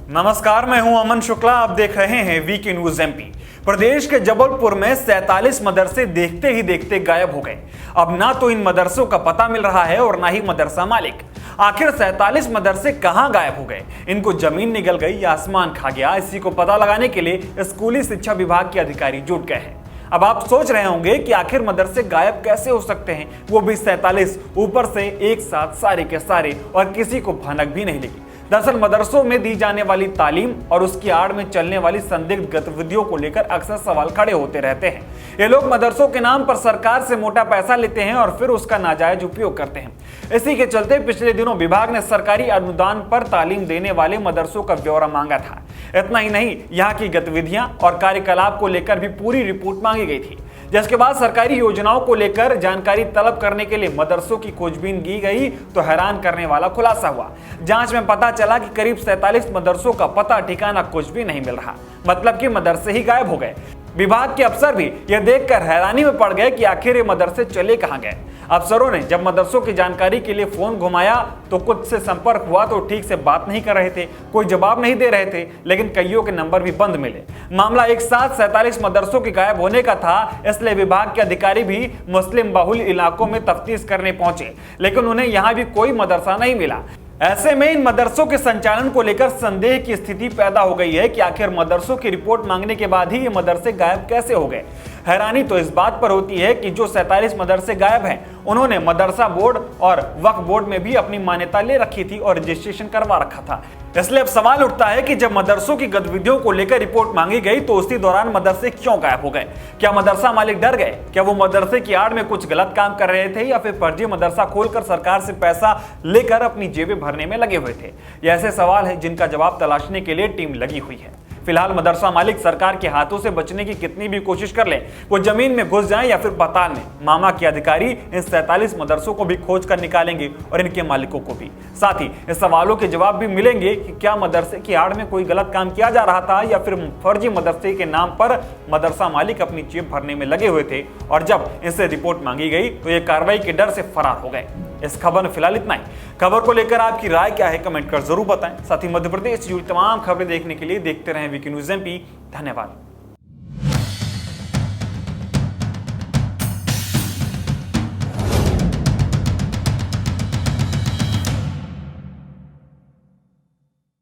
नमस्कार, मैं हूं अमन शुक्ला। आप देख रहे हैं वीके न्यूज एमपी। प्रदेश के जबलपुर में 47 मदरसे देखते ही देखते गायब हो गए। अब ना तो इन मदरसों का पता मिल रहा है और ना ही मदरसा मालिक। आखिर 47 मदरसे कहां गायब हो गए? इनको जमीन निगल गई या आसमान खा गया? इसी को पता लगाने के लिए स्कूली शिक्षा विभाग के अधिकारी जुट गए हैं। अब आप सोच रहे होंगे कि आखिर मदरसे गायब कैसे हो सकते हैं, वो भी 47, ऊपर से एक साथ सारे के सारे, और किसी को भनक भी नहीं लगी। दरअसल मदरसों में दी जाने वाली तालीम और उसकी आड़ में चलने वाली संदिग्ध गतिविधियों को लेकर अक्सर सवाल खड़े होते रहते हैं। ये लोग मदरसों के नाम पर सरकार से मोटा पैसा लेते हैं और फिर उसका नाजायज उपयोग करते हैं। इसी के चलते पिछले दिनों विभाग ने सरकारी अनुदान पर तालीम देने वाले मदरसों का ब्यौरा मांगा था। इतना ही नहीं, यहाँ की गतिविधियां और कार्यकलाप को लेकर भी पूरी रिपोर्ट मांगी गई थी, जिसके बाद सरकारी योजनाओं को लेकर जानकारी तलब करने के लिए मदरसों की खोजबीन की गई तो हैरान करने वाला खुलासा हुआ। जांच में पता चला कि करीब 47 मदरसों का पता ठिकाना कुछ भी नहीं मिल रहा, मतलब कि मदरसे ही गायब हो गए। विभाग के अफसर भी यह देखकर हैरानी में पड़ गए कि आखिर ये मदरसे चले कहां गए। अफसरों ने जब मदरसों की जानकारी के लिए फोन घुमाया तो कुछ से संपर्क हुआ तो ठीक से बात नहीं कर रहे थे, कोई जवाब नहीं दे रहे थे, लेकिन कईयों के नंबर भी बंद मिले। मामला एक साथ 47 मदरसों के गायब होने का था, इसलिए विभाग के अधिकारी भी मुस्लिम बहुल इलाकों में तफ्तीश करने पहुंचे, लेकिन उन्हें यहां भी कोई मदरसा नहीं मिला। ऐसे में इन मदरसों के संचालन को लेकर संदेह की स्थिति पैदा हो गई है कि आखिर मदरसों की रिपोर्ट मांगने के बाद ही ये मदरसे गायब कैसे हो गए। हैरानी तो इस बात पर होती है कि जो 47 मदरसे गायब हैं, उन्होंने मदरसा बोर्ड और वक्फ बोर्ड में भी अपनी मान्यता ले रखी थी और रजिस्ट्रेशन करवा रखा था। इसलिए अब सवाल उठता है कि जब मदरसों की गतिविधियों को लेकर रिपोर्ट मांगी गई तो उसी दौरान मदरसे क्यों गायब हो गए? क्या मदरसा मालिक डर गए? क्या वो मदरसे की आड़ में कुछ गलत काम कर रहे थे, या फिर फर्जी मदरसा खोलकर सरकार से पैसा लेकर अपनी जेबें भरने में लगे हुए थे? ये ऐसे सवाल हैं जिनका जवाब तलाशने के लिए टीम लगी हुई है। फिलहाल मदरसा मालिक सरकार के हाथों से बचने की कितनी भी कोशिश कर लें, वो जमीन में घुस जाएं या फिर पाताल में, मामा के अधिकारी इन 47 मदरसों को भी खोज कर निकालेंगे और इनके मालिकों को भी। साथ ही इस सवालों के जवाब भी मिलेंगे कि क्या मदरसे की आड़ में कोई गलत काम किया जा रहा था, या फिर फर्जी मदरसे के नाम पर मदरसा मालिक अपनी जेब भरने में लगे हुए थे, और जब इनसे रिपोर्ट मांगी गई तो ये कार्रवाई के डर से फरार हो गए। इस खबर में फिलहाल इतना ही। खबर को लेकर आपकी राय क्या है, कमेंट कर जरूर बताएं। साथ ही मध्य प्रदेश से जुड़ी तमाम खबरें देखने के लिए देखते रहें वीके न्यूज एमपी। धन्यवाद।